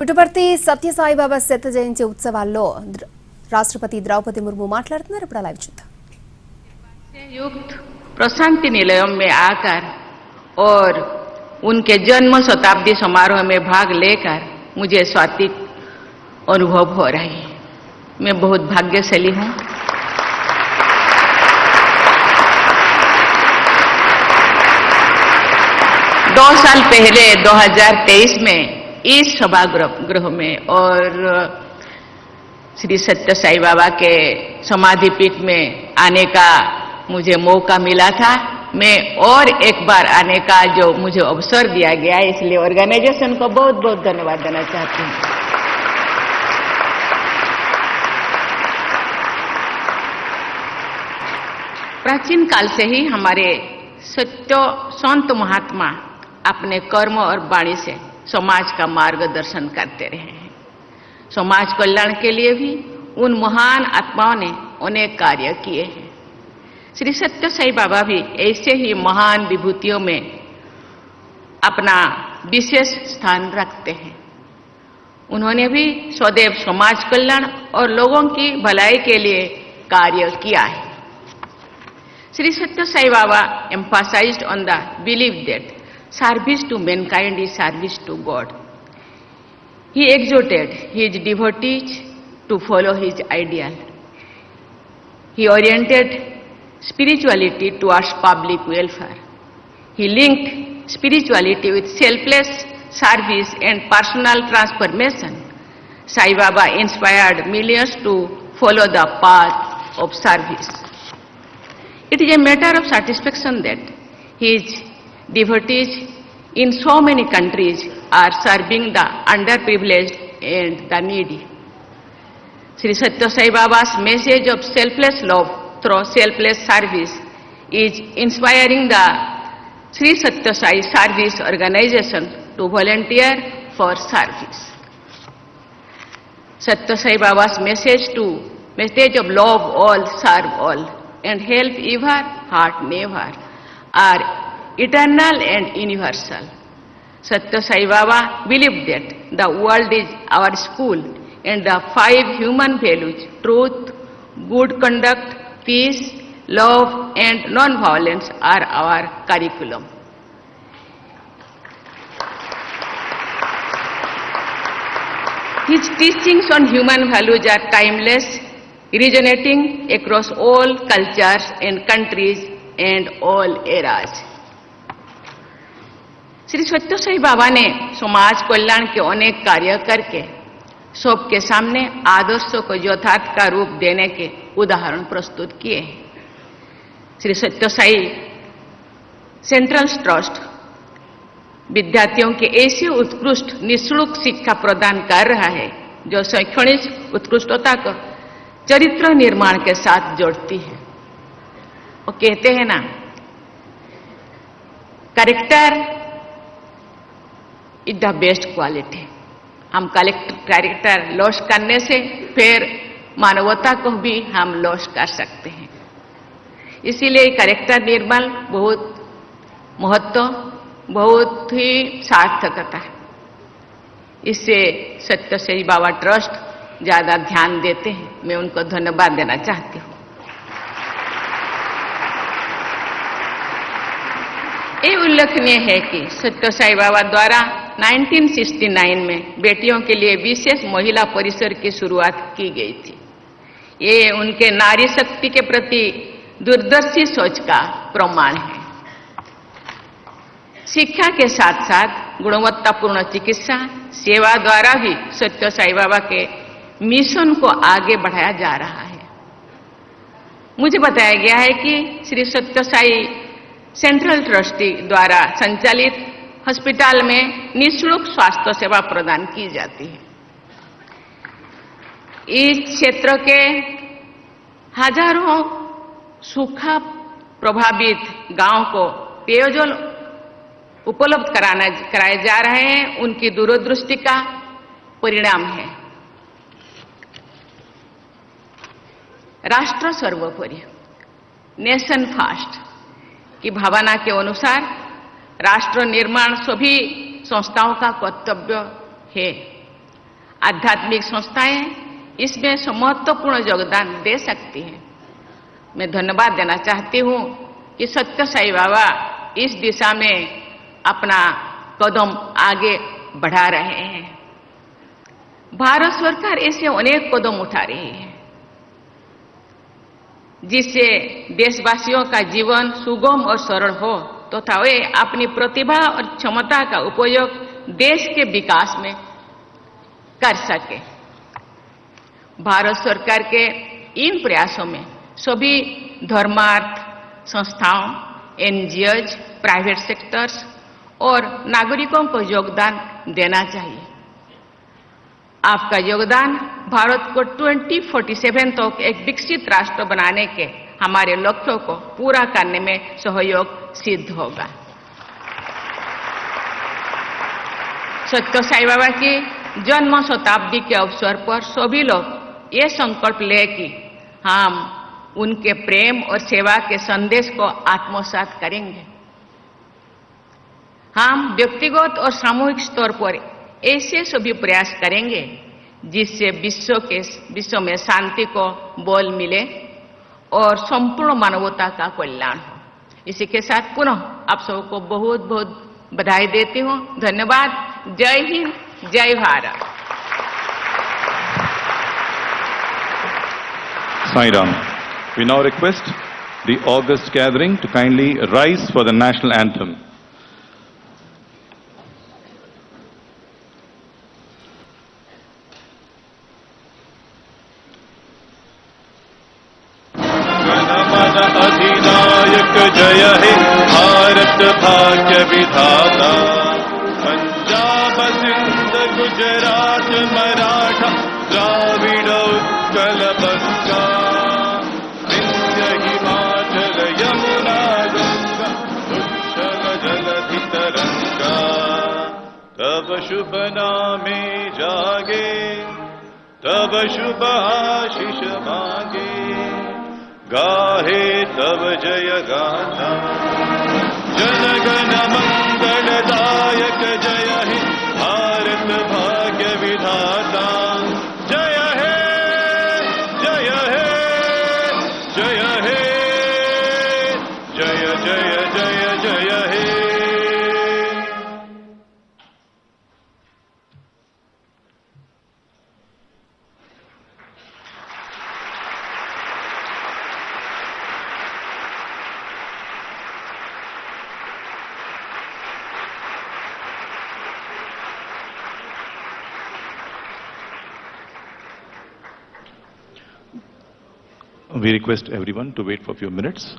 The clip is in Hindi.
పుట్టపర్తి సత్యసాయి బాబా శత జయంతి ఉత్సవాల్లో రాష్ట్రపతి द्रौपदी मुर्मू మాట్లాడుతున్నారు. ఇప్పుడు లైవ్ చూద్దాం. युक्त प्रशांति निलयम में आकर और उनके जन्म शताब्दी समारोह में भाग लेकर मुझे स्वात्विक अनुभव हो रही है। मैं बहुत भाग्यशाली हूँ। दो साल पहले 2023 में इस सभागृह में और श्री सत्य साई बाबा के समाधि पीठ में आने का मुझे मौका मिला था। मैं और एक बार आने का जो मुझे अवसर दिया गया है, इसलिए ऑर्गेनाइजेशन को बहुत बहुत धन्यवाद देना चाहती हूँ। प्राचीन काल से ही हमारे सत्य संत महात्मा अपने कर्म और वाणी से समाज का मार्गदर्शन करते रहे हैं। समाज कल्याण के लिए भी उन महान आत्माओं ने अनेक कार्य किए हैं। श्री सत्य साई बाबा भी ऐसे ही महान विभूतियों में अपना विशेष स्थान रखते हैं। उन्होंने भी सदैव समाज कल्याण और लोगों की भलाई के लिए कार्य किया है। श्री सत्य Sai Baba emphasized on the belief that service to mankind is service to God. He exhorted his devotees to follow his ideal. He oriented spirituality towards public welfare. He linked spirituality with selfless service and personal transformation. Sai Baba inspired millions to follow the path of service. It is a matter of satisfaction that his devotees in so many countries are serving the underprivileged and the needy. Sri Satya Sai Baba's message of selfless love through selfless service is inspiring the Sri Satya Sai Service Organization to volunteer for service. Satya Sai Baba's message of love all, serve all, and help ever, heart never are eternal and universal. Satya Sai Baba believed that the world is our school and the 5 human values, truth, good conduct, peace, love and non-violence are our curriculum. His teachings on human values are timeless, resonating across all cultures and countries and all eras. Shri सत्य साई बाबा ने समाज कल्याण के अनेक कार्य करके सबके सामने आदर्शों को यथार्थ का रूप देने के उदाहरण प्रस्तुत किए हैं। श्री सत्य साई सेंट्रल ट्रस्ट विद्यार्थियों के ऐसे उत्कृष्ट निःशुल्क शिक्षा प्रदान कर रहा है जो शैक्षणिक उत्कृष्टता को चरित्र निर्माण के साथ जोड़ती है। वो कहते हैं ना, character is the best quality. हम कैरेक्टर लॉस करने से फिर मानवता को भी हम लॉस कर सकते हैं। इसीलिए कैरेक्टर निर्माण बहुत महत्व, बहुत ही सार्थकता है। इससे सत्य साई बाबा ट्रस्ट ज्यादा ध्यान देते हैं। मैं उनको धन्यवाद देना चाहती हूँ। ये उल्लेखनीय है कि सत्य साई बाबा द्वारा 1969 में बेटियों के लिए विशेष महिला परिसर की शुरुआत की गई थी। ये उनके नारी शक्ति के प्रति दूरदर्शी सोच का प्रमाण है। शिक्षा के साथ साथ गुणवत्तापूर्ण चिकित्सा सेवा द्वारा भी सत्य साई बाबा के मिशन को आगे बढ़ाया जा रहा है। मुझे बताया गया है कि श्री सत्य साई सेंट्रल ट्रस्टी द्वारा संचालित अस्पताल में निःशुल्क स्वास्थ्य सेवा प्रदान की जाती है। इस क्षेत्र के हजारों सूखा प्रभावित गांव को पेयजल उपलब्ध कराए जा रहे हैं। उनकी दूरदृष्टि का परिणाम है। राष्ट्र सर्वोपरि, नेशन फर्स्ट की भावना के अनुसार राष्ट्र निर्माण सभी संस्थाओं का कर्तव्य है। आध्यात्मिक संस्थाएं इसमें महत्वपूर्ण योगदान दे सकती हैं। मैं धन्यवाद देना चाहती हूं कि सत्य साई बाबा इस दिशा में अपना कदम आगे बढ़ा रहे हैं। भारत सरकार ऐसे अनेक कदम उठा रही है जिससे देशवासियों का जीवन सुगम और सरल हो तथा वे अपनी प्रतिभा और क्षमता का उपयोग देश के विकास में कर सके। भारत सरकार के इन प्रयासों में सभी धर्मार्थ संस्थाओं, एनजीओज, प्राइवेट सेक्टर्स और नागरिकों को योगदान देना चाहिए। आपका योगदान भारत को 2047 तक एक विकसित राष्ट्र बनाने के हमारे लक्ष्यों को पूरा करने में सहयोग सिद्ध होगा। सत्य साई बाबा की जन्म शताब्दी के अवसर पर सभी लोग ये संकल्प लें कि हम उनके प्रेम और सेवा के संदेश को आत्मसात करेंगे। हम व्यक्तिगत और सामूहिक स्तर पर ऐसे सभी प्रयास करेंगे जिससे विश्व में शांति को बल मिले और संपूर्ण मानवता का कल्याण हो। इसी के साथ पुनः आप सबको बहुत बहुत बधाई देती हूँ। धन्यवाद। जय हिंद, जय Bharat. Sai Ram. We now request the august gathering to kindly rise for the national anthem. अधिनायक जय हे भारत भाग्य विधाता, पंजाब सिंध गुजरात मराठा द्राविड़ उत्कल बंगा, विंध्य हिमाचल यमुना गंगा उच्छल जलधि तरंगा, तब शुभ नामे जागे तब शुभ आशीष मांगे, गाहे तब जय गाथा, जनगण मंगलदायक जय हे भारत भाग्य विधाता, जय हे जय हे जय हे जय जय जय जय हे। We request everyone to wait for a few minutes.